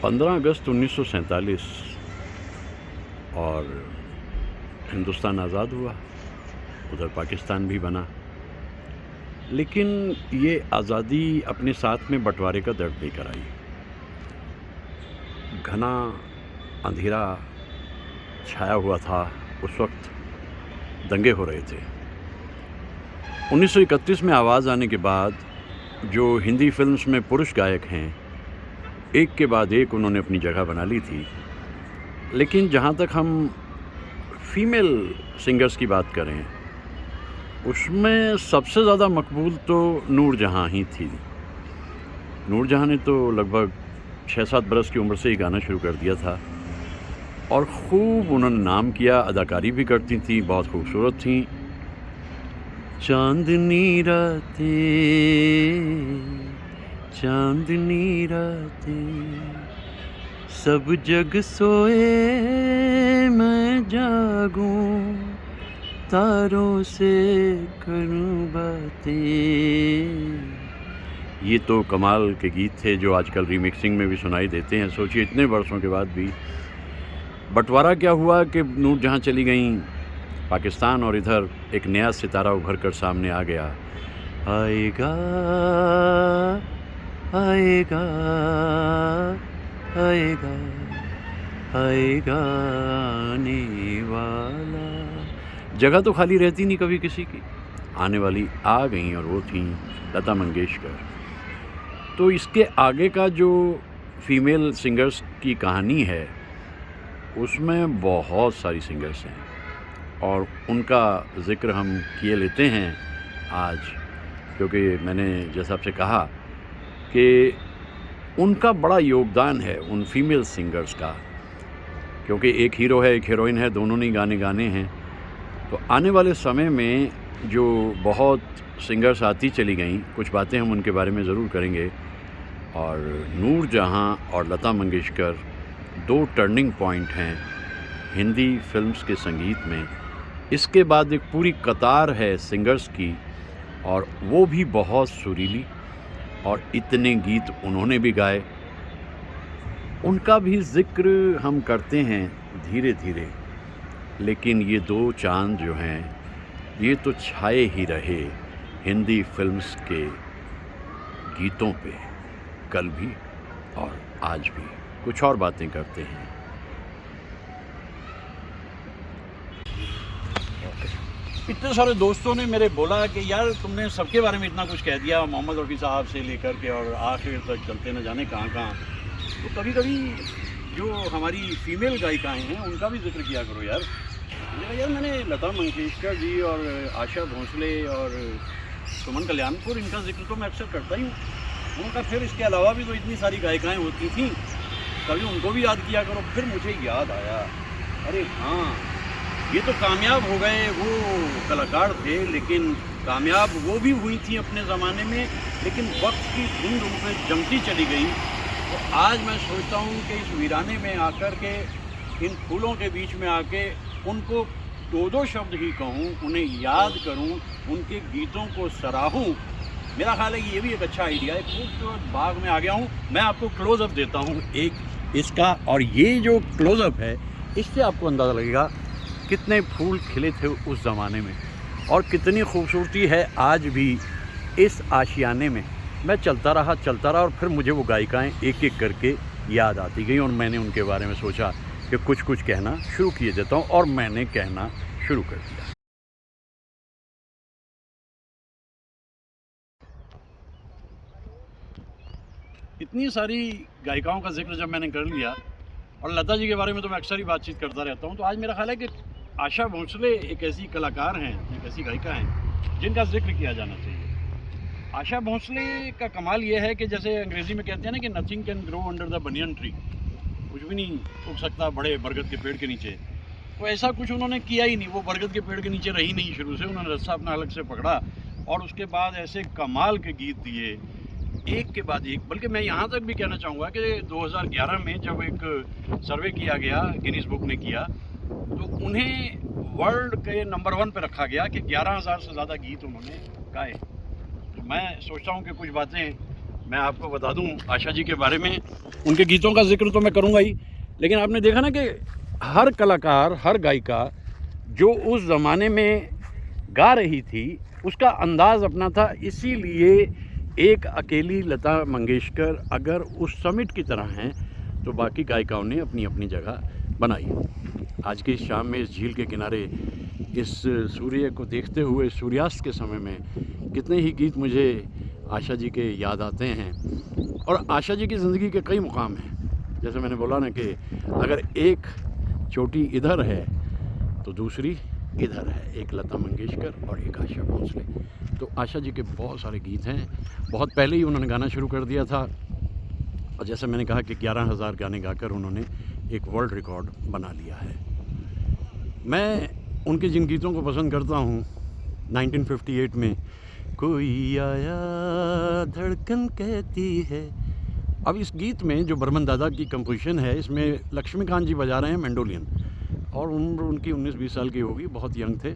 15 अगस्त 1947 और हिंदुस्तान आज़ाद हुआ, उधर पाकिस्तान भी बना। लेकिन ये आज़ादी अपने साथ में बंटवारे का दर्द लेकर आई। घना अंधेरा छाया हुआ था, उस वक्त दंगे हो रहे थे। 1931 में आवाज़ आने के बाद जो हिंदी फिल्म्स में पुरुष गायक हैं, एक के बाद एक उन्होंने अपनी जगह बना ली थी। लेकिन जहाँ तक हम फीमेल सिंगर्स की बात करें, उसमें सबसे ज़्यादा मकबूल तो नूरजहाँ ही थी। नूरजहाँ ने तो लगभग 6-7 बरस की उम्र से ही गाना शुरू कर दिया था और खूब उन्होंने नाम किया, अदाकारी भी करती थी, बहुत खूबसूरत थी। चांदनी रातें, चांदनी रातें, सब जग सोए मैं जागूं, तारों से करूं बातें। ये तो कमाल के गीत थे जो आजकल रीमिक्सिंग में भी सुनाई देते हैं। सोचिए इतने वर्षों के बाद भी। बंटवारा क्या हुआ कि नूरजहाँ चली गईं पाकिस्तान और इधर एक नया सितारा उभर कर सामने आ गया। आएगा आएगा आएगा आएगा आने वाला। जगह तो खाली रहती नहीं कभी किसी की, आने वाली आ गई और वो थी लता मंगेशकर। तो इसके आगे का जो फीमेल सिंगर्स की कहानी है, उसमें बहुत सारी सिंगर्स हैं और उनका ज़िक्र हम किए लेते हैं आज, क्योंकि मैंने जैसा आपसे कहा कि उनका बड़ा योगदान है उन फीमेल सिंगर्स का, क्योंकि एक हीरो है, एक हीरोइन है, दोनों ने गाने गाने हैं। तो आने वाले समय में जो बहुत सिंगर्स आती चली गईं, कुछ बातें हम उनके बारे में ज़रूर करेंगे। और नूरजहाँ और लता मंगेशकर 2 टर्निंग पॉइंट हैं हिंदी फिल्म्स के संगीत में। इसके बाद एक पूरी कतार है सिंगर्स की, और वो भी बहुत सुरीली, और इतने गीत उन्होंने भी गाए। उनका भी ज़िक्र हम करते हैं धीरे धीरे, लेकिन ये 2 चांद जो हैं, ये तो छाए ही रहे हिंदी फिल्म्स के गीतों पे, कल भी और आज भी। कुछ और बातें करते हैं। इतने सारे दोस्तों ने मेरे बोला कि यार तुमने सबके बारे में इतना कुछ कह दिया, मोहम्मद रफ़ी साहब से लेकर के और आखिर तक चलते न जाने कहाँ कहाँ। तो कभी कभी जो हमारी फीमेल गायिकाएँ हैं उनका भी जिक्र किया करो यार। मैंने लता मंगेशकर जी और आशा भोसले और सुमन कल्याणपुर, इनका जिक्र तो मैं अक्सर करता ही हूँ। उनका फिर इसके अलावा भी तो इतनी सारी गायिकाएँ होती थीं, कभी उनको भी याद किया करो। फिर मुझे याद आया, अरे हाँ, ये तो कामयाब हो गए वो कलाकार थे, लेकिन कामयाब वो भी हुई थी अपने ज़माने में, लेकिन वक्त की धुंध उनमें जमती चली गई। तो आज मैं सोचता हूँ कि इस वीराने में आकर के, इन फूलों के बीच में आके उनको 2-2 शब्द ही कहूँ, उन्हें याद करूँ, उनके गीतों को सराहूँ। मेरा ख्याल है कि ये भी एक अच्छा आइडिया है। खूबसूरत बाग में आ गया हूँ, मैं आपको क्लोज़अप देता हूँ एक इसका, और ये जो क्लोज़अप है इससे आपको अंदाज़ा लगेगा कितने फूल खिले थे उस ज़माने में और कितनी खूबसूरती है आज भी इस आशियाने में। मैं चलता रहा और फिर मुझे वो गायिकाएँ एक एक करके याद आती गई और मैंने उनके बारे में सोचा कि कुछ कहना शुरू किए देता हूँ, और मैंने कहना शुरू कर दिया। इतनी सारी गायिकाओं का जिक्र जब मैंने कर लिया, और लता जी के बारे में तो मैं अक्सर ही बातचीत करता रहता हूँ, तो आज मेरा ख्याल है कि आशा भोसले एक ऐसी कलाकार हैं, एक ऐसी गायिका हैं जिनका जिक्र किया जाना चाहिए। आशा भोसले का कमाल ये है कि जैसे अंग्रेज़ी में कहते हैं ना कि nothing can grow under the banyan tree, कुछ भी नहीं उग सकता बड़े बरगद के पेड़ के नीचे। तो ऐसा कुछ उन्होंने किया ही नहीं, वो बरगद के पेड़ के नीचे रही नहीं शुरू से, उन्होंने रस्सा अपना अलग से पकड़ा और उसके बाद ऐसे कमाल के गीत दिए, एक के बाद एक। बल्कि मैं यहाँ तक भी कहना चाहूँगा कि 2011 में जब एक सर्वे किया गया, गिनीज बुक ने किया, तो उन्हें वर्ल्ड के नंबर 1 पे रखा गया कि 11,000 से ज़्यादा गीत उन्होंने गाए। तो मैं सोचता हूँ कि कुछ बातें मैं आपको बता दूं आशा जी के बारे में, उनके गीतों का जिक्र तो मैं करूंगा ही, लेकिन आपने देखा ना कि हर कलाकार, हर गायिका जो उस ज़माने में गा रही थी उसका अंदाज़ अपना था। इसीलिए एक अकेली लता मंगेशकर अगर उस समिट की तरह हैं तो बाकी गायिकाओं ने अपनी अपनी जगह बनाई। आज की इस शाम में इस झील के किनारे इस सूर्य को देखते हुए सूर्यास्त के समय में कितने ही गीत मुझे आशा जी के याद आते हैं। और आशा जी की ज़िंदगी के कई मुकाम हैं। जैसे मैंने बोला ना कि अगर एक चोटी इधर है तो दूसरी इधर है, एक लता मंगेशकर और एक आशा भोसले। तो आशा जी के बहुत सारे गीत हैं। बहुत पहले ही उन्होंने गाना शुरू कर दिया था और जैसे मैंने कहा कि 11,000 गाने गाकर उन्होंने एक वर्ल्ड रिकॉर्ड बना लिया है। मैं उनके जिन गीतों को पसंद करता हूँ, 1958 में कोई आया धड़कन कहती है। अब इस गीत में जो बर्मन दादा की कंपोजिशन है, इसमें लक्ष्मीकांत जी बजा रहे हैं मैंडोलियन और उम्र उनकी 19-20 साल की होगी, बहुत यंग थे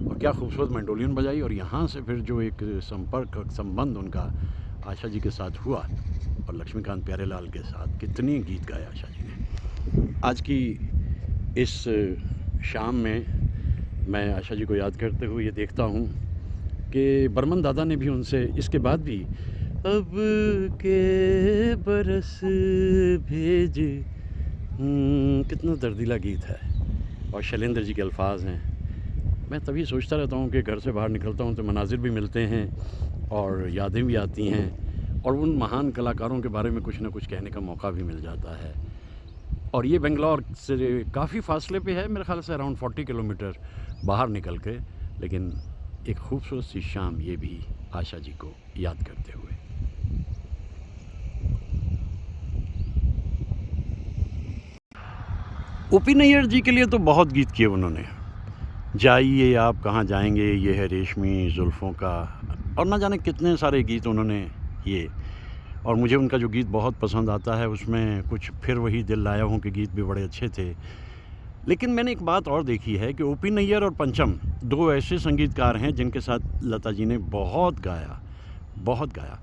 और क्या खूबसूरत मैंडोलियन बजाई। और यहाँ से फिर जो एक संबंध उनका आशा जी के साथ हुआ और लक्ष्मीकांत प्यारेलाल के साथ, कितने गीत गाए आशा जी ने। आज की इस शाम में मैं आशा जी को याद करते हुए ये देखता हूँ कि बर्मन दादा ने भी उनसे इसके बाद भी अब के बरस भेज, कितना दर्दीला गीत है और शैलेंद्र जी के अल्फाज हैं। मैं तभी सोचता रहता हूँ कि घर से बाहर निकलता हूँ तो मनाजिर भी मिलते हैं और यादें भी आती हैं और उन महान कलाकारों के बारे में कुछ ना कुछ कहने का मौका भी मिल जाता है। और ये बेंगलोर से काफ़ी फासले पे है, मेरे ख्याल से अराउंड 40 किलोमीटर बाहर निकल के, लेकिन एक खूबसूरत सी शाम ये भी आशा जी को याद करते हुए। ओपी नैयर जी के लिए तो बहुत गीत किए उन्होंने। जाइए आप कहाँ जाएंगे, ये है रेशमी जुल्फ़ों का, और ना जाने कितने सारे गीत उन्होंने किए। और मुझे उनका जो गीत बहुत पसंद आता है उसमें कुछ फिर वही दिल लाया हूँ के गीत भी बड़े अच्छे थे। लेकिन मैंने एक बात और देखी है कि ओपी नैयर और पंचम दो ऐसे संगीतकार हैं जिनके साथ लता जी ने बहुत गाया।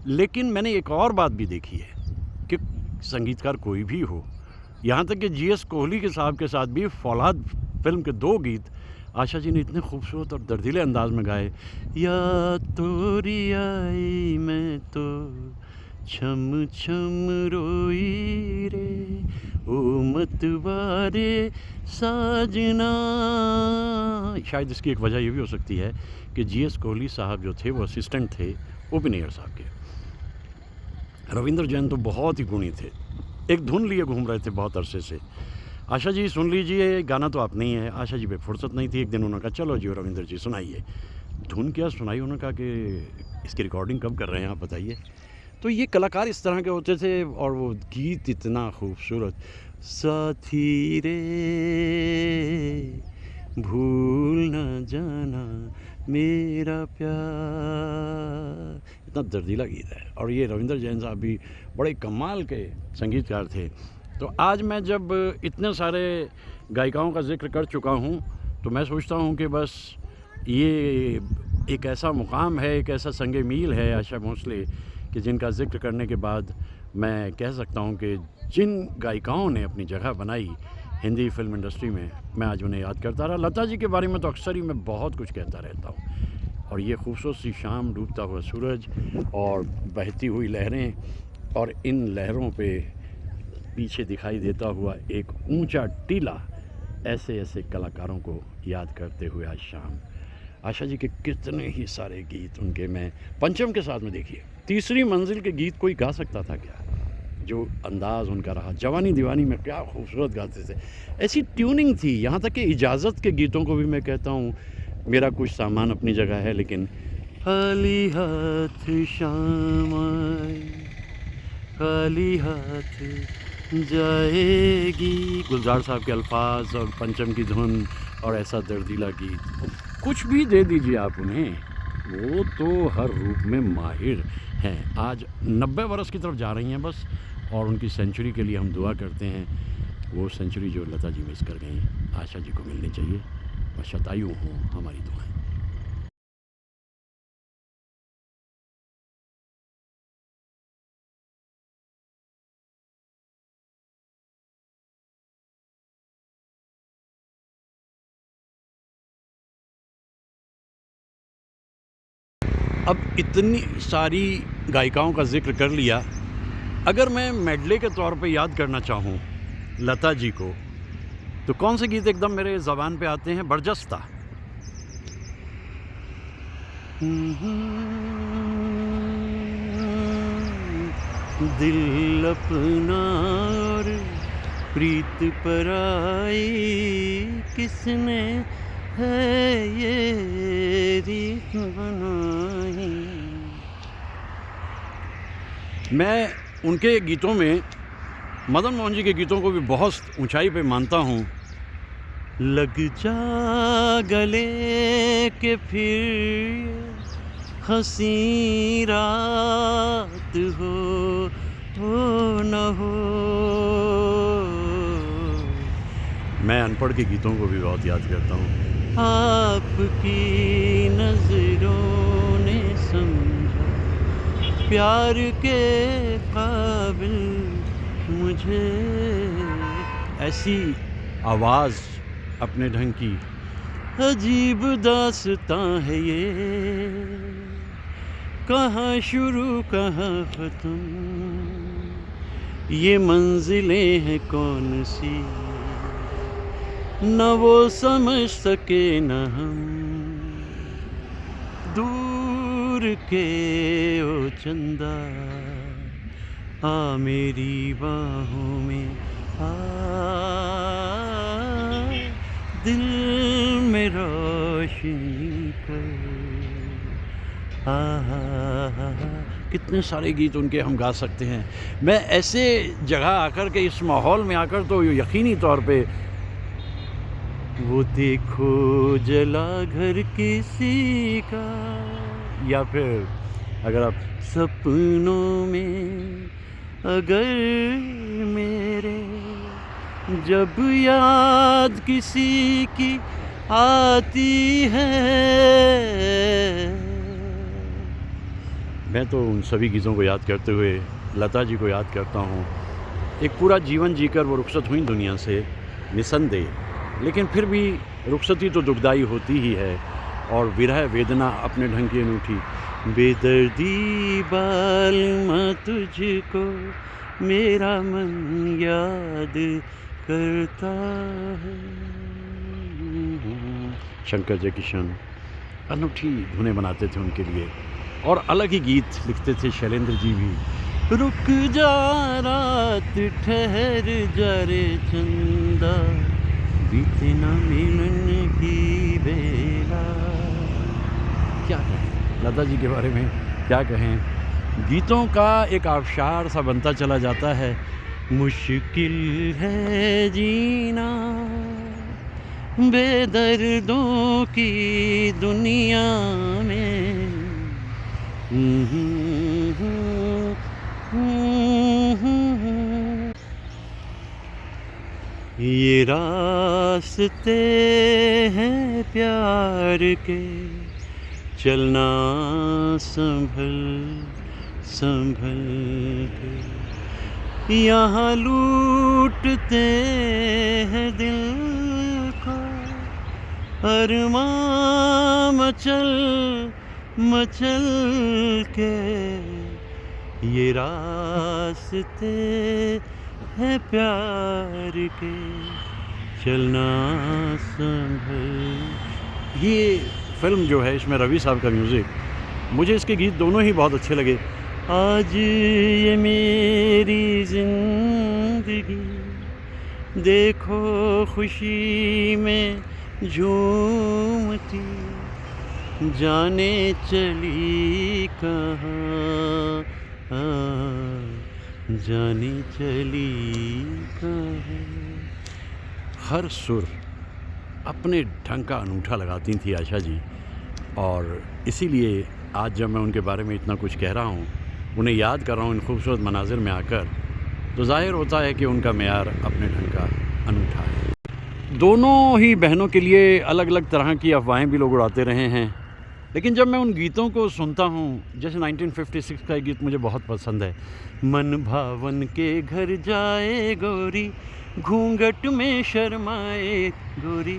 लेकिन मैंने एक और बात भी देखी है कि संगीतकार कोई भी हो, यहाँ तक कि जीएस कोहली के साहब के साथ भी फौलाद फिल्म के 2 गीत आशा जी ने इतने खूबसूरत और दर्दीले अंदाज में गाए। या तोरी आई मैं तो छम छम रोई रे, ओ मतवारे साजना। शायद इसकी एक वजह ये भी हो सकती है कि जीएस कोहली साहब जो थे वो असिस्टेंट थे ओपी नैयर साहब के। रविंद्र जैन तो बहुत ही गुणी थे, एक धुन लिए घूम रहे थे बहुत अरसे से। आशा जी सुन लीजिए, गाना तो आप नहीं है, आशा जी पे फुर्सत नहीं थी। एक दिन उन्होंने कहा चलो जी रविंद्र जी सुनाइए। धुन क्या सुनाई, उन्होंने कहा कि इसकी रिकॉर्डिंग कब कर रहे हैं आप बताइए। तो ये कलाकार इस तरह के होते थे और वो गीत इतना खूबसूरत। साथी रे भूल न जाना मेरा प्यार, इतना दर्दीला गीत है। और ये रविंद्र जैन साहब भी बड़े कमाल के संगीतकार थे। तो आज मैं जब इतने सारे गायिकाओं का जिक्र कर चुका हूँ तो मैं सोचता हूँ कि बस ये एक ऐसा मुकाम है, एक ऐसा संगे मील है आशा भोसले कि जिनका जिक्र करने के बाद मैं कह सकता हूँ कि जिन गायिकाओं ने अपनी जगह बनाई हिंदी फिल्म इंडस्ट्री में, मैं आज उन्हें याद करता रहा। लता जी के बारे में तो अक्सर ही मैं बहुत कुछ कहता रहता हूँ। और ये खूबसूरत सी शाम, डूबता हुआ सूरज और बहती हुई लहरें, और इन लहरों पे पीछे दिखाई देता हुआ एक ऊंचा टीला, ऐसे ऐसे कलाकारों को याद करते हुए आज शाम आशा जी के कितने ही सारे गीत उनके मैं पंचम के साथ में देखिए, तीसरी मंजिल के गीत कोई गा सकता था क्या, जो अंदाज़ उनका रहा। जवानी दीवानी में क्या खूबसूरत गाते थे, ऐसी ट्यूनिंग थी। यहाँ तक कि इजाज़त के गीतों को भी मैं कहता हूँ मेरा कुछ सामान अपनी जगह है, लेकिन खाली हाथ शाम आई, खाली हाथ जाएगी, गुलजार साहब के अल्फाज और पंचम की धुन और ऐसा दर्दीला गीत, कुछ भी दे दीजिए आप उन्हें, वो तो हर रूप में माहिर हैं। आज 90 बरस की तरफ जा रही हैं बस, और उनकी सेंचुरी के लिए हम दुआ करते हैं। वो सेंचुरी जो लता जी मिस कर गई आशा जी को मिलनी चाहिए, और शतायु हों हमारी दुआएं। अब इतनी सारी गायिकाओं का जिक्र कर लिया, अगर मैं मेडले के तौर पे याद करना चाहूँ लता जी को, तो कौन से गीत एकदम मेरे ज़बान पे आते हैं? बरजस्ता, दिल अपना और प्रीत पराई, किसने है ये रीत बनाई। मैं उनके गीतों में मदन मोहन जी के गीतों को भी बहुत ऊंचाई पे मानता हूँ। लग जा गले के फिर हंसी रात हो न हो। मैं अनपढ़ के गीतों को भी बहुत याद करता हूँ। आपकी नजरों ने समझा प्यार के काबिल मुझे। ऐसी आवाज़ अपने ढंग की, अजीब दास्तां है ये, कहाँ शुरू कहाँ ख़त्म, ये मंजिलें हैं कौन सी, न वो समझ सके न हम, दूर के ओ चंदा आ मेरी बाहों में आ, दिल में रोशनी कर। कितने सारे गीत उनके हम गा सकते हैं। मैं ऐसे जगह आकर के, इस माहौल में आकर, तो यकीनी तौर पे वो देखो जला घर किसी का, या फिर अगर आप सपनों में अगर मेरे जब याद किसी की आती है। मैं तो उन सभी गीतों को याद करते हुए लता जी को याद करता हूँ। एक पूरा जीवन जीकर वो रुखसत हुई दुनिया से, निसंदेह, लेकिन फिर भी रुखसती तो दुखदाई होती ही है, और विरह वेदना अपने ढंग की अनूठी। बेदर्दी बालमा तुझको मेरा मन याद करता है। शंकर जयकिशन अनूठी धुनें बनाते थे उनके लिए, और अलग ही गीत लिखते थे शैलेंद्र जी भी। रुक जा रात ठहर जा रे चंदा, बीते ना मिलन की बेला। क्या कहें लता जी के बारे में, क्या कहें। गीतों का एक आबशार सा बनता चला जाता है। मुश्किल है जीना बेदर्दों की दुनिया में, ये रास्ते हैं प्यार के, चलना संभल संभल के, यहाँ लूटते हैं दिल को अरमां मचल मचल के, ये रास्ते हैं प्यार के, चलना संभल। ये फिल्म जो है, इसमें रवि साहब का म्यूज़िक, मुझे इसके गीत दोनों ही बहुत अच्छे लगे। आज ये मेरी ज़िंदगी देखो खुशी में झूमती, जाने चली कहाँ, जाने चली कहाँ। हर सुर अपने ढंग का अनूठा लगाती थी आशा जी, और इसीलिए आज जब मैं उनके बारे में इतना कुछ कह रहा हूँ, उन्हें याद कर रहा हूँ इन खूबसूरत मनाजिर में आकर, तो ज़ाहिर होता है कि उनका मेयार अपने ढंग का अनूठा है। दोनों ही बहनों के लिए अलग अलग तरह की अफवाहें भी लोग उड़ाते रहे हैं, लेकिन जब मैं उन गीतों को सुनता हूँ, जैसे 1956 का एक गीत मुझे बहुत पसंद है, मन भावन के घर जाए गोरी, घूंघट में शर्माए गोरी,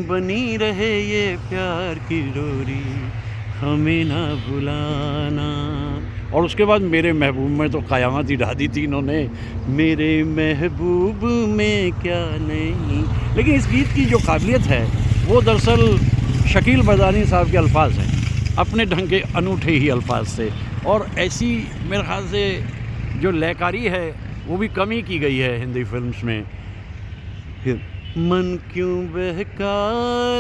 बनी रहे ये प्यार की डोरी, हमें ना भुलाना। और उसके बाद मेरे महबूब में तो क़यामत ही ढा दी थी इन्होंने, मेरे महबूब में क्या नहीं। लेकिन इस गीत की जो काबिलियत है वो दरअसल शकील बदानी साहब के अल्फाज हैं, अपने ढंग के अनूठे ही अल्फाज से। और ऐसी मेरे ख़्याल से जो लयकारी है वो भी कम ही की गई है हिंदी फिल्म्स में। फिर मन क्यों बहका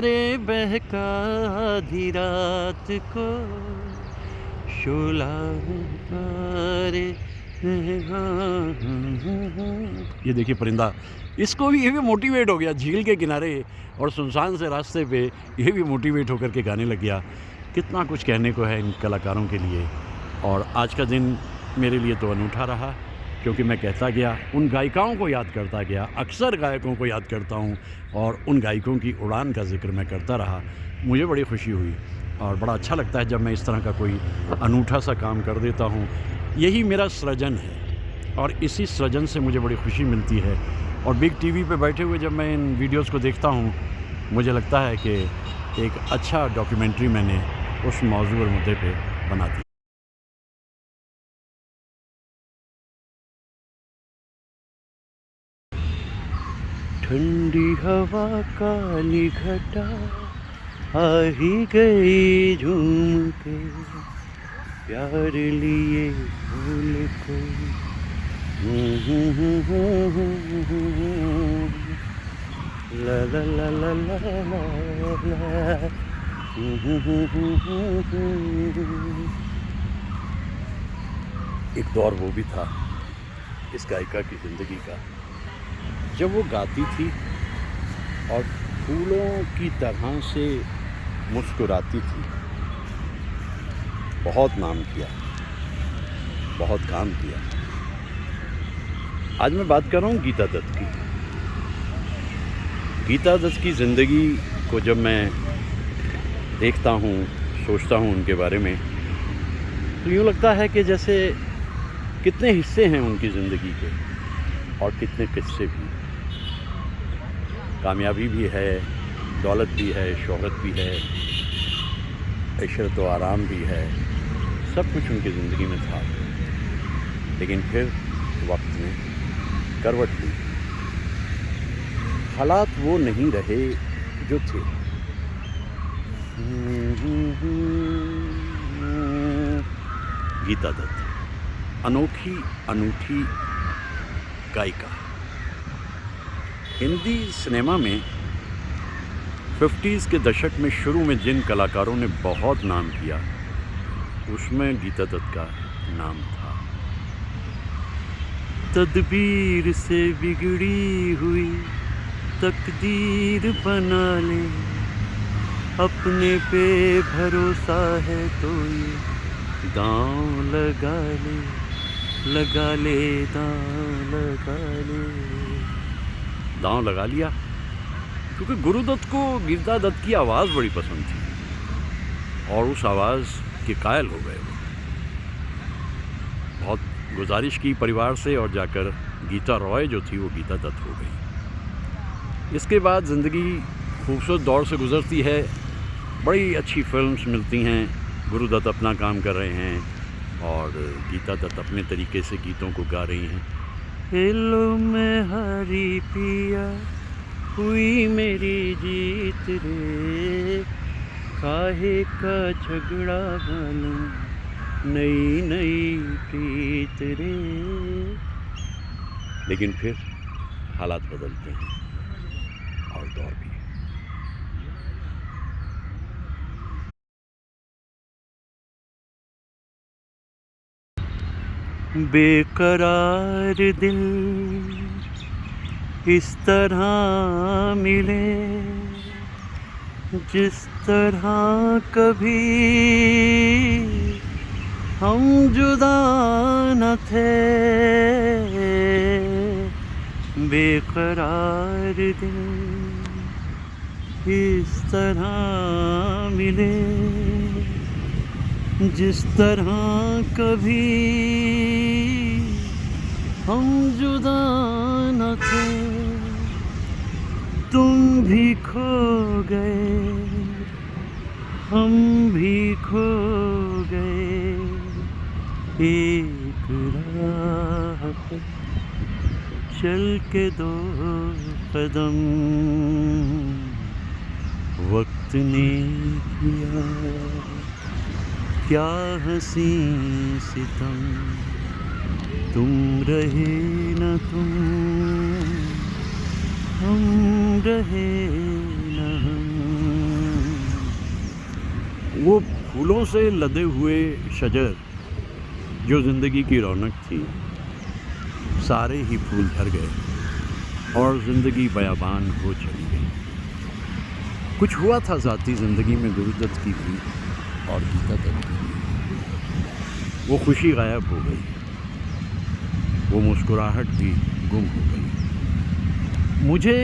रे बहका आधी रात को, शोला रे। ये देखिए परिंदा, इसको भी, ये भी मोटिवेट हो गया झील के किनारे और सुनसान से रास्ते पे, ये भी मोटिवेट होकर के गाने लग गया। कितना कुछ कहने को है इन कलाकारों के लिए। और आज का दिन मेरे लिए तो अनूठा रहा, क्योंकि मैं कहता गया, उन गायिकाओं को याद करता गया, अक्सर गायकों को याद करता हूँ और उन गायकों की उड़ान का जिक्र मैं करता रहा। मुझे बड़ी खुशी हुई और बड़ा अच्छा लगता है जब मैं इस तरह का कोई अनूठा सा काम कर देता हूँ। यही मेरा सृजन है और इसी सृजन से मुझे बड़ी खुशी मिलती है। और बिग टीवी पे बैठे हुए जब मैं इन वीडियोस को देखता हूँ, मुझे लगता है कि एक अच्छा डॉक्यूमेंट्री मैंने उस मौजूद और मुद्दे पे बना दी। ठंडी हवा काली घटा आ ही गई झूम के, प्यार लिए भूल कोई। ला ला ला ला ला ला। एक दौर वो भी था इस गायिका की ज़िंदगी का जब वो गाती थी और फूलों की तरह से मुस्कुराती थी। बहुत नाम किया, बहुत काम किया। आज मैं बात कर रहा हूँ गीता दत्त की। गीता दत्त की ज़िंदगी को जब मैं देखता हूँ, सोचता हूँ उनके बारे में, तो यूँ लगता है कि जैसे कितने हिस्से हैं उनकी ज़िंदगी के और कितने किस्से भी। कामयाबी भी है, दौलत भी है, शोहरत भी है, इशरत व आराम भी है, सब कुछ उनकी ज़िंदगी में था। लेकिन फिर वक्त ने करवट ली, हालात वो नहीं रहे जो थे। गीता दत्त अनोखी अनूठी गायिका। हिंदी सिनेमा में 50s के दशक में शुरू में जिन कलाकारों ने बहुत नाम किया, उसमें गीता दत्त का नाम था। तदबीर से बिगड़ी हुई तकदीर बना ले, अपने पे भरोसा है तो ये दांव लगा ले, लगा ले दांव लगा ले। दांव लगा लिया क्योंकि गुरुदत्त को गीता दत्त की आवाज़ बड़ी पसंद थी और उस आवाज़ के कायल हो गए वो। बहुत गुजारिश की परिवार से और जाकर गीता रॉय जो थी वो गीता दत्त हो गई। इसके बाद ज़िंदगी खूबसूरत दौर से गुज़रती है, बड़ी अच्छी फिल्म्स मिलती हैं, गुरुदत्त अपना काम कर रहे हैं और गीता दत्त अपने तरीके से गीतों को गा रही हैं। हेलो मैं हरी पिया हुई मेरी जीत रे, काहे का झगड़ा मालूम नई नई प्रीत रे। लेकिन फिर हालात बदलते हैं और दौर भी। बेकरार दिल इस तरह मिले जिस तरह कभी हम जुदा न थे। बेकरार दिल इस तरह मिले जिस तरह कभी हम जुदा न थे। तुम भी खो गए हम भी खो गए एक राह पे, चल के दो कदम वक्त ने किया क्या हंसी सितम, तुम रहे न तुम, हम रहे न हम। वो फूलों से लदे हुए शजर जो ज़िंदगी की रौनक थी, सारे ही फूल झड़ गए और ज़िंदगी बयाबान हो चली गई। कुछ हुआ था ज़ाती ज़िंदगी में गुरुदत्त की भी और गीता दत्त की भी। वो खुशी गायब हो गई, वो मुस्कुराहट भी गुम हो गई। मुझे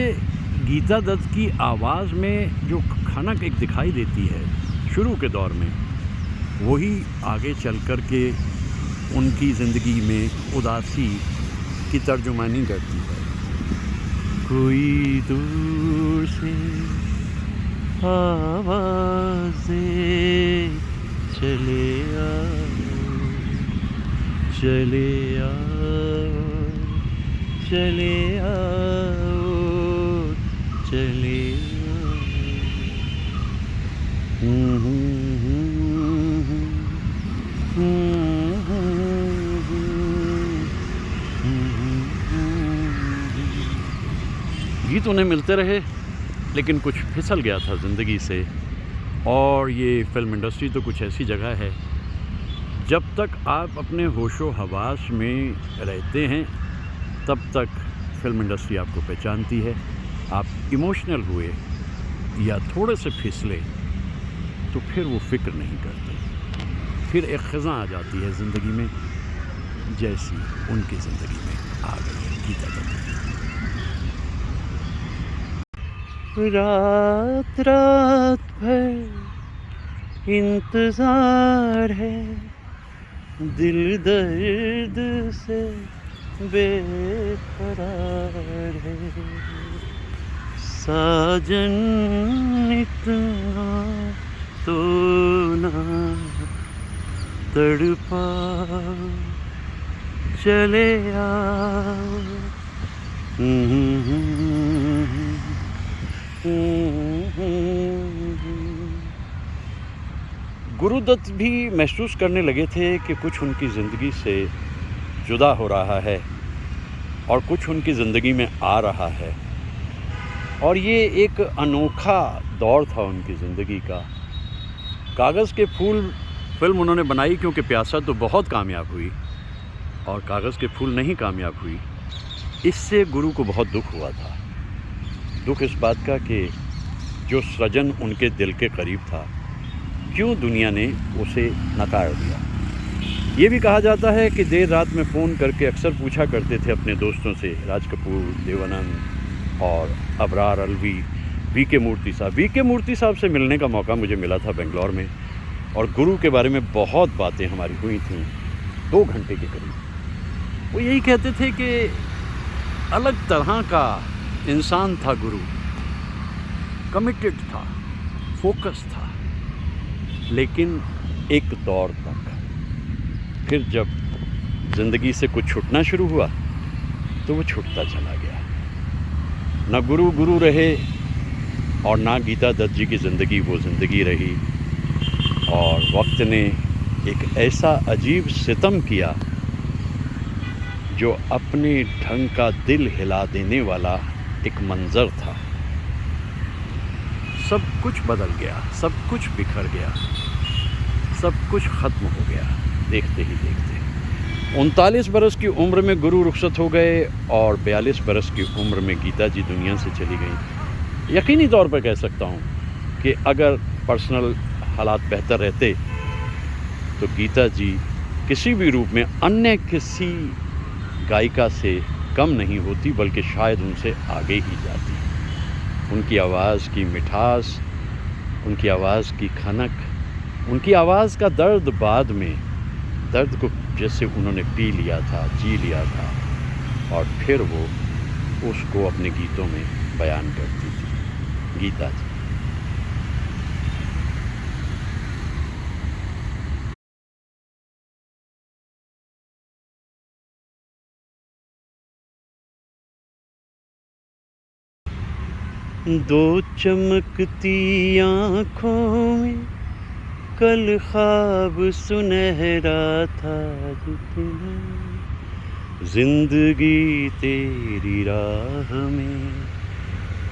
गीता दत्त की आवाज़ में जो खनक एक दिखाई देती है शुरू के दौर में, वही आगे चल कर के उनकी ज़िंदगी में उदासी की तर्जुमानी करती है। कोई दूर से आवाज़ें चले आओ, चले आओ, चले आओ, चले आओ। गीत उन्हें मिलते रहे, लेकिन कुछ फिसल गया था ज़िंदगी से। और ये फिल्म इंडस्ट्री तो कुछ ऐसी जगह है, जब तक आप अपने होशो हवास में रहते हैं तब तक फिल्म इंडस्ट्री आपको पहचानती है। आप इमोशनल हुए या थोड़े से फिसले तो फिर वो फ़िक्र नहीं करते। फिर एक ख़ज़ा आ जाती है ज़िंदगी में, जैसी उनकी ज़िंदगी में आ गई है गीता दत्त। रात रात भर इंतज़ार है, दिल दर्द से बेकरार है, साजन इतना तो ना तड़पा, चले आओ। गुरुदत्त भी महसूस करने लगे थे कि कुछ उनकी ज़िंदगी से जुदा हो रहा है और कुछ उनकी ज़िंदगी में आ रहा है। और ये एक अनोखा दौर था उनकी ज़िंदगी का। कागज़ के फूल फिल्म उन्होंने बनाई क्योंकि प्यासा तो बहुत कामयाब हुई और कागज़ के फूल नहीं कामयाब हुई। इससे गुरु को बहुत दुख हुआ था। दुख इस बात का कि जो सृजन उनके दिल के करीब था, क्यों दुनिया ने उसे नकार दिया। ये भी कहा जाता है कि देर रात में फ़ोन करके अक्सर पूछा करते थे अपने दोस्तों से, राज कपूर, देवानंद और अबरार अलवी, वी.के. मूर्ति साहब। वी.के. मूर्ति साहब से मिलने का मौका मुझे मिला था बेंगलोर में, और गुरु के बारे में बहुत बातें हमारी हुई थीं 2 घंटे के करीब। वो यही कहते थे कि अलग तरह का इंसान था गुरु, कमिटेड था, फोकस था, लेकिन एक दौर तक। फिर जब ज़िंदगी से कुछ छूटना शुरू हुआ तो वो छूटता चला गया। ना गुरु गुरु रहे और ना गीता दत्त जी की ज़िंदगी वो ज़िंदगी रही। और वक्त ने एक ऐसा अजीब सितम किया जो अपने ढंग का दिल हिला देने वाला एक मंज़र था। सब कुछ बदल गया, सब कुछ बिखर गया, सब कुछ ख़त्म हो गया देखते ही देखते। 39 बरस की उम्र में गुरु रुखसत हो गए और 42 बरस की उम्र में गीता जी दुनिया से चली गई। यकीनी तौर पर कह सकता हूँ कि अगर पर्सनल हालात बेहतर रहते तो गीता जी किसी भी रूप में अन्य किसी गायिका से कम नहीं होती, बल्कि शायद उनसे आगे ही जाती। उनकी आवाज़ की मिठास, उनकी आवाज़ की खनक, उनकी आवाज़ का दर्द, बाद में दर्द को जैसे उन्होंने पी लिया था, जी लिया था, और फिर वो उसको अपने गीतों में बयान करती थी गीता जी। दो चमकती आँखों में कल ख्वाब सुनहरा था जितना, जिंदगी तेरी राह में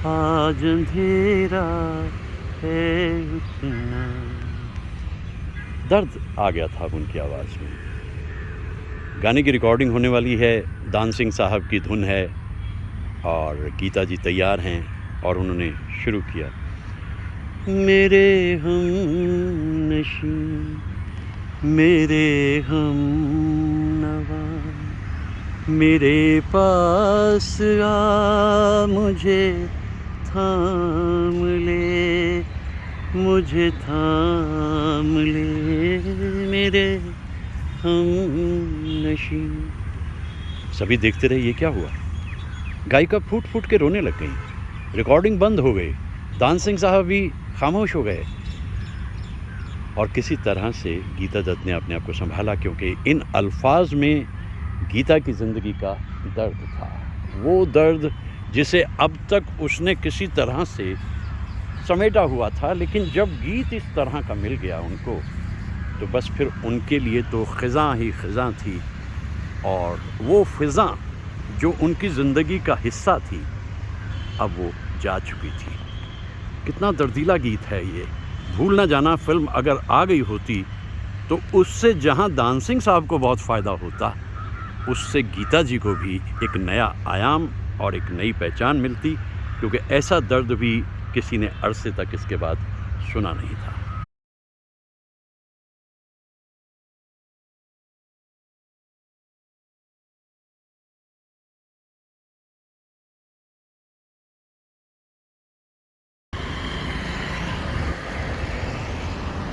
आज अंधेरा है उतना। दर्द आ गया था उनकी आवाज़ में। गाने की रिकॉर्डिंग होने वाली है, दान सिंह साहब की धुन है और गीता जी तैयार हैं और उन्होंने शुरू किया। मेरे हम नशी, मेरे हम नवा, मेरे पास आ मुझे थाम ले, मुझे थाम ले, मेरे हम नशी। सभी देखते रहे ये क्या हुआ। गायिका फूट फूट के रोने लग गई, रिकॉर्डिंग बंद हो गई, दान सिंह साहब भी खामोश हो गए और किसी तरह से गीता दत्त ने अपने आप को संभाला, क्योंकि इन अल्फाज में गीता की ज़िंदगी का दर्द था। वो दर्द जिसे अब तक उसने किसी तरह से समेटा हुआ था, लेकिन जब गीत इस तरह का मिल गया उनको, तो बस फिर उनके लिए तो ख़िज़ां ही ख़िज़ां थी। और वो फ़िज़ां जो उनकी ज़िंदगी का हिस्सा थी, अब वो जा चुकी थी। कितना दर्दीला गीत है ये। भूल ना जाना फ़िल्म अगर आ गई होती तो उससे जहां दान सिंह साहब को बहुत फ़ायदा होता, उससे गीता जी को भी एक नया आयाम और एक नई पहचान मिलती, क्योंकि ऐसा दर्द भी किसी ने अरसे तक इसके बाद सुना नहीं था।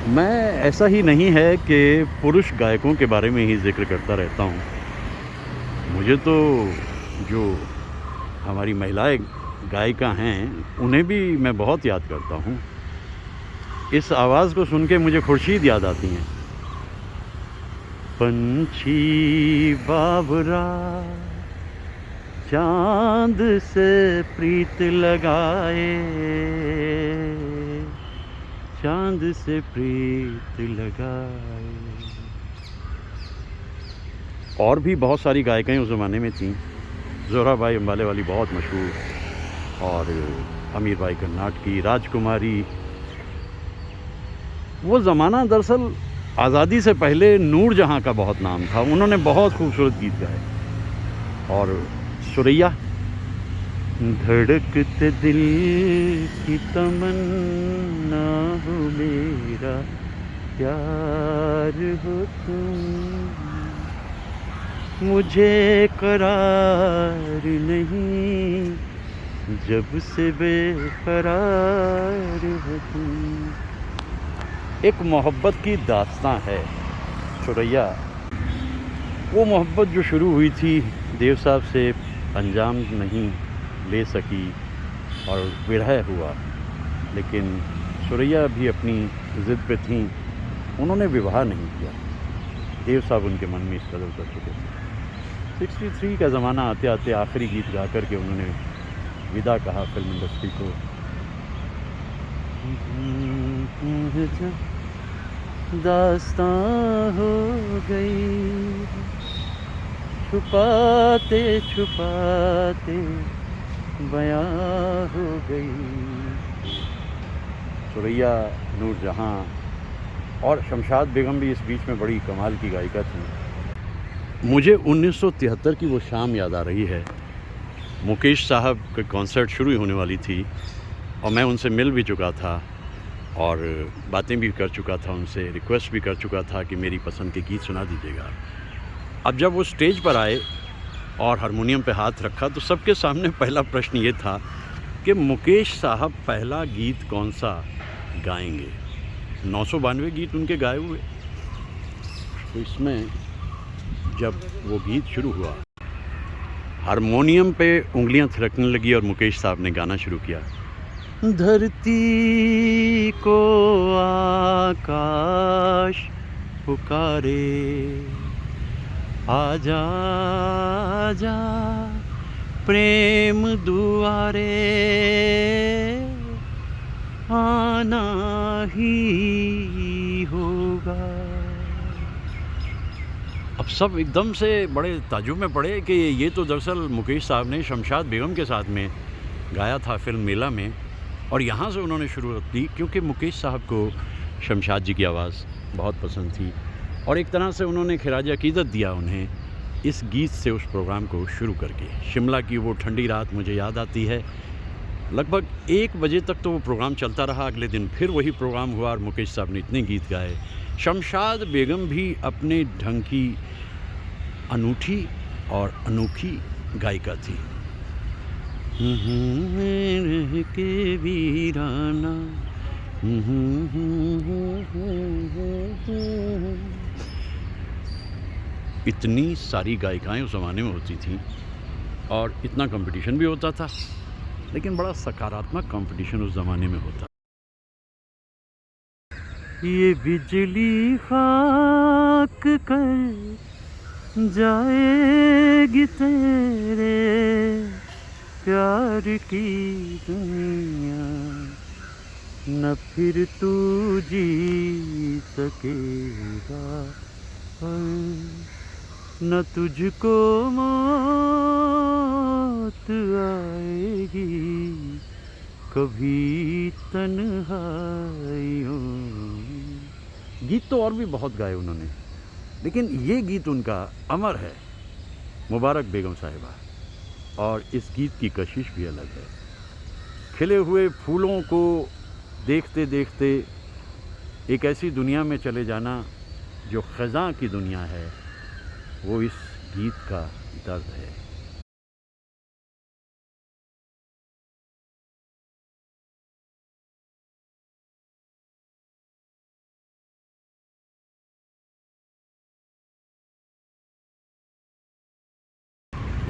मैं ऐसा ही नहीं है कि पुरुष गायकों के बारे में ही ज़िक्र करता रहता हूँ। मुझे तो जो हमारी महिलाएं गायिका हैं, उन्हें भी मैं बहुत याद करता हूँ। इस आवाज़ को सुन के मुझे खुर्शीद याद आती हैं। पंछी बाबरा चांद से प्रीत लगाए, चांद से प्रीत लगाए। और भी बहुत सारी गायिकाएँ उस ज़माने में थीं। ज़ोहराबाई अम्बाले वाली बहुत मशहूर, और अमीर बाई कर्नाट की, राजकुमारी। वो ज़माना दरअसल आज़ादी से पहले नूर जहाँ का बहुत नाम था। उन्होंने बहुत खूबसूरत गीत गाए। और सुरैया, धड़कते दिल की तमन्ना हो मेरा प्यार हो तुम, मुझे करार नहीं जब से बेकरार हो तुम। एक मोहब्बत की दास्तां है सुरैया। वो मोहब्बत जो शुरू हुई थी देव साहब से, अंजाम नहीं ले सकी और विरह हुआ, लेकिन सुरैया भी अपनी ज़िद पे थीं। उन्होंने विवाह नहीं किया। देव साहब उनके मन में इस कदर उतर चुके थे। 63 का ज़माना आते आते आखिरी गीत गा कर के उन्होंने विदा कहा फिल्म इंडस्ट्री को। दास्तां हो गई, छुपाते छुपाते बयां हो गई। सुरैया, नूरजहां और शमशाद बेगम भी इस बीच में बड़ी कमाल की गायिका थी। मुझे 1973 की वो शाम याद आ रही है। मुकेश साहब का कॉन्सर्ट शुरू होने वाली थी और मैं उनसे मिल भी चुका था और बातें भी कर चुका था उनसे, रिक्वेस्ट भी कर चुका था कि मेरी पसंद के गीत सुना दीजिएगा। अब जब वो स्टेज पर आए और हारमोनियम पे हाथ रखा, तो सबके सामने पहला प्रश्न ये था कि मुकेश साहब पहला गीत कौन सा गाएंगे। 992 गीत उनके गाए हुए। तो इसमें जब वो गीत शुरू हुआ, हारमोनियम पे उंगलियां थिरकने लगी और मुकेश साहब ने गाना शुरू किया। धरती को आकाश पुकारे, आजा आजा प्रेम दुआरे आना ही होगा। अब सब एकदम से बड़े ताज्जुब में पड़े कि ये तो दरअसल मुकेश साहब ने शमशाद बेगम के साथ में गाया था फ़िल्म मेला में, और यहाँ से उन्होंने शुरुआत की क्योंकि मुकेश साहब को शमशाद जी की आवाज़ बहुत पसंद थी और एक तरह से उन्होंने खिराज अक़ीदत दिया उन्हें इस गीत से उस प्रोग्राम को शुरू करके। शिमला की वो ठंडी रात मुझे याद आती है। लगभग 1 बजे तक तो वो प्रोग्राम चलता रहा। अगले दिन फिर वही प्रोग्राम हुआ और मुकेश साहब ने इतने गीत गाए। शमशाद बेगम भी अपने ढंग की अनूठी और अनोखी गायिका थी। रह के वीराना इतनी सारी गायिकाएं उस ज़माने में होती थीं और इतना कंपटीशन भी होता था, लेकिन बड़ा सकारात्मक कंपटीशन उस ज़माने में होता। ये बिजली खाक कर जाएगी तेरे प्यार की दुनिया, न फिर तू जी सकेगा न तुझको मौत आएगी कभी तन्हाइयों। गीत तो और भी बहुत गाए उन्होंने, लेकिन ये गीत उनका अमर है, मुबारक बेगम साहिबा। और इस गीत की कशिश भी अलग है। खिले हुए फूलों को देखते देखते एक ऐसी दुनिया में चले जाना जो ख़ज़ां की दुनिया है, वो इस गीत का दर्द है।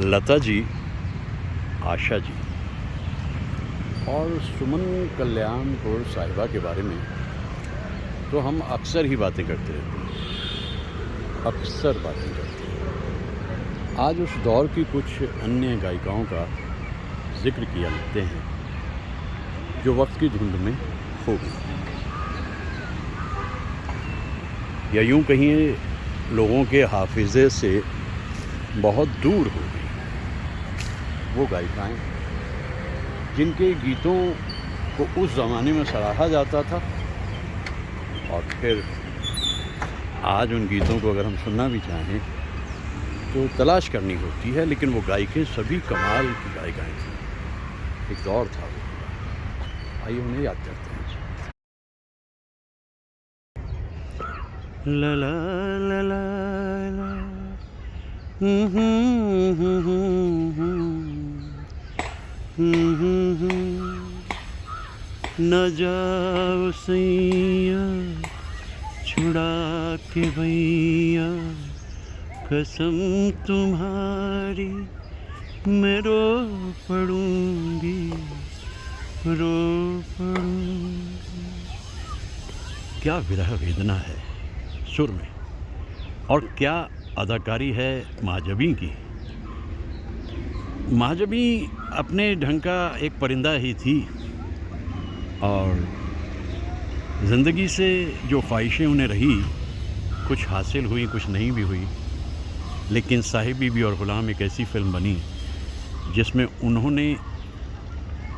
लता जी, आशा जी और सुमन कल्याणपुर साहिबा के बारे में तो हम अक्सर ही बातें करते रहते हैं, अक्सर बातें करते हैं। आज उस दौर की कुछ अन्य गायिकाओं का जिक्र किया लेते हैं जो वक्त की धुंध में खो गई, या यूं कहिए लोगों के हाफिज़े से बहुत दूर हो गई। वो गायिकाएं जिनके गीतों को उस ज़माने में सराहा जाता था और फिर आज उन गीतों को अगर हम सुनना भी चाहें तो तलाश करनी होती है, लेकिन वो गायिकाएं सभी कमाल की गायिकाएं थीं। एक दौर था वो। आइए उन्हें याद करते हैं। ला ला ला ला ला न जाओ सैया छुड़ा के भैया कसम तुम्हारी मैं रो पड़ूंगी, रो पड़ूंगी। क्या विरह वेदना है सुर में, और क्या अदाकारी है महाजबी की। महाजबी अपने ढंग का एक परिंदा ही थी और ज़िंदगी से जो ख्वाहिशें उन्हें रही, कुछ हासिल हुई कुछ नहीं भी हुई, लेकिन साहिब बीबी और ग़ुलाम एक ऐसी फ़िल्म बनी जिसमें उन्होंने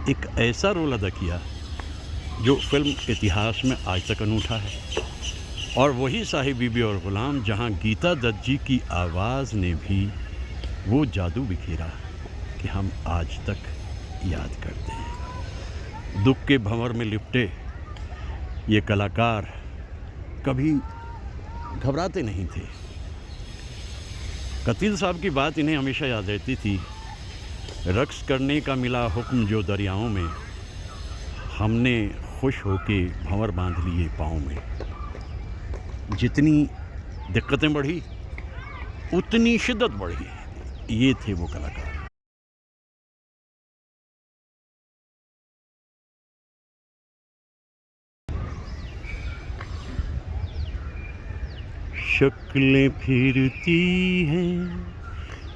एक ऐसा रोल अदा किया जो फ़िल्म इतिहास में आज तक अनूठा है। और वही साहिब बीबी और ग़ुलाम जहां गीता दत्त जी की आवाज़ ने भी वो जादू बिखेरा कि हम आज तक याद करते हैं। दुख के भंवर में लिपटे ये कलाकार कभी घबराते नहीं थे। कतील साहब की बात इन्हें हमेशा याद रहती थी, रक्स करने का मिला हुक्म जो दरियाओं में, हमने खुश होके भंवर बांध लिए पाँव में। जितनी दिक्कतें बढ़ी उतनी शिद्दत बढ़ी, ये थे वो कलाकार। शक्लें फिरती हैं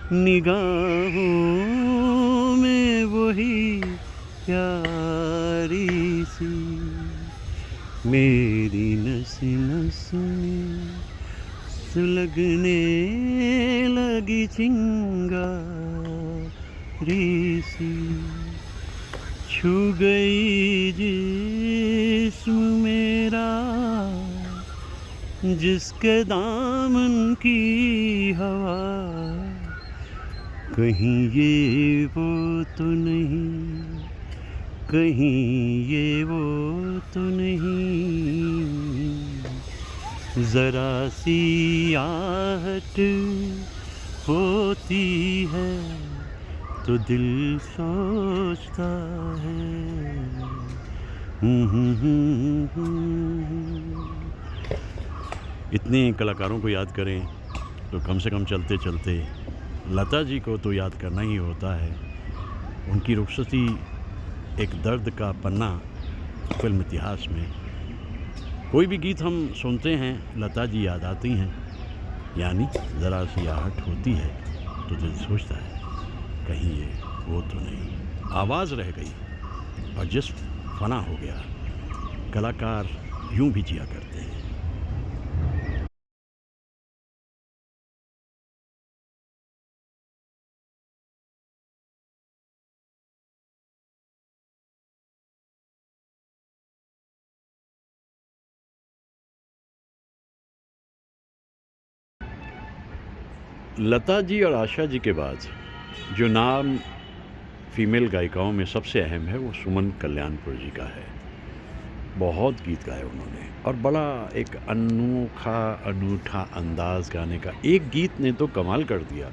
निगाहों में वही प्यारी सी मेरी नस नस में सुलगने लगी चिंगारी सी छू गई जिस्म मेरा जिसके दामन की हवा कहीं ये वो तो नहीं कहीं ये वो तो नहीं ज़रा सी आहट होती है तो दिल सोचता है इतने कलाकारों को याद करें तो कम से कम चलते चलते लता जी को तो याद करना ही होता है। उनकी रुखसती एक दर्द का पन्ना फिल्म इतिहास में। कोई भी गीत हम सुनते हैं लता जी याद आती हैं, यानी ज़रा सी आहट होती है तो दिल सोचता है कहीं ये वो तो नहीं। आवाज़ रह गई और जिस्म फना हो गया। कलाकार यूं भी जिया करते हैं। लता जी और आशा जी के बाद जो नाम फीमेल गायिकाओं में सबसे अहम है वो सुमन कल्याणपुर जी का है। बहुत गीत गाए उन्होंने और बड़ा एक अनोखा अनूठा अंदाज़ गाने का। एक गीत ने तो कमाल कर दिया,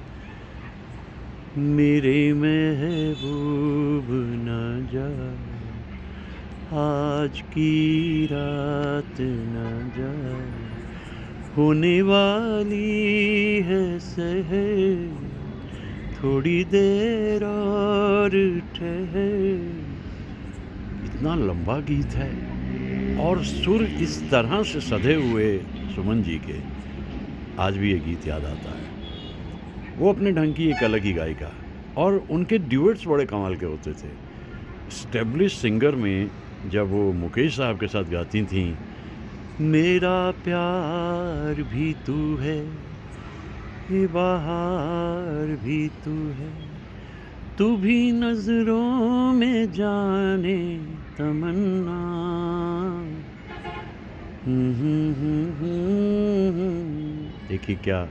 मेरे महबूब न जा आज की रात न जा होने वाली है सहर थोड़ी देर और ठहर। इतना लंबा गीत है और सुर इस तरह से सधे हुए सुमन जी के, आज भी ये गीत याद आता है। वो अपने ढंग की एक अलग ही गायिका और उनके ड्यूएट्स बड़े कमाल के होते थे। स्टेब्लिश सिंगर में जब वो मुकेश साहब के साथ गाती थीं, मेरा प्यार भी तू है ये बहार भी तू है तू भी नजरों में जाने तमन्ना। देखिए क्या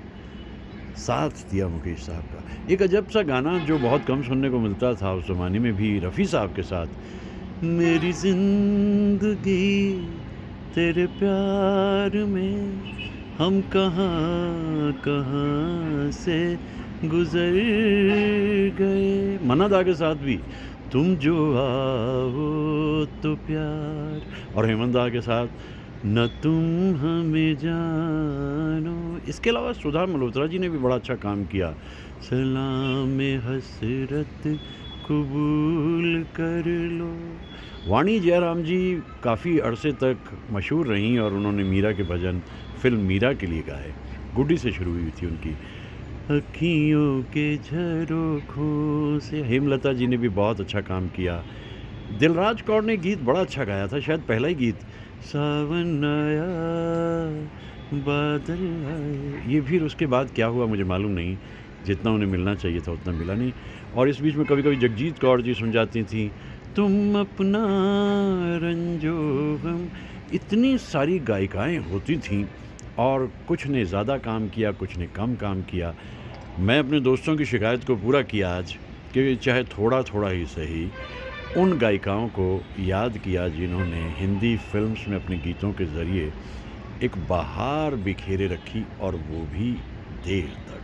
साथ दिया मुकेश साहब का। एक अजब सा गाना जो बहुत कम सुनने को मिलता था उस ज़माने में भी, रफ़ी साहब के साथ, मेरी ज़िंदगी तेरे प्यार में हम कहाँ कहाँ से गुज़र गए। मन्ना दा के साथ भी तुम जो आओ तो प्यार, और हेमंत दा के साथ न तुम हमें जानो। इसके अलावा सुधा मल्होत्रा जी ने भी बड़ा अच्छा काम किया। सलाम हसरत कबूल कर लो। वाणी जयराम जी काफ़ी अरसे तक मशहूर रहीं और उन्होंने मीरा के भजन फिल्म मीरा के लिए गाए। गुड्डी से शुरू हुई थी उनकी। अखियों के झरोखों से हेमलता जी ने भी बहुत अच्छा काम किया। दिलराज कौर ने गीत बड़ा अच्छा गाया था, शायद पहला ही गीत, सावन आया बादल आए। ये फिर उसके बाद क्या हुआ मुझे मालूम नहीं, जितना उन्हें मिलना चाहिए था उतना मिला नहीं। और इस बीच में कभी कभी जगजीत कौर जी सुन जाती थी, तुम अपना रंजो हम। इतनी सारी गायिकाएं होती थीं और कुछ ने ज़्यादा काम किया, कुछ ने कम काम किया। मैं अपने दोस्तों की शिकायत को पूरा किया आज कि चाहे थोड़ा थोड़ा ही सही उन गायिकाओं को याद किया जिन्होंने हिंदी फिल्म्स में अपने गीतों के ज़रिए एक बहार बिखेरे रखी, और वो भी देर तक।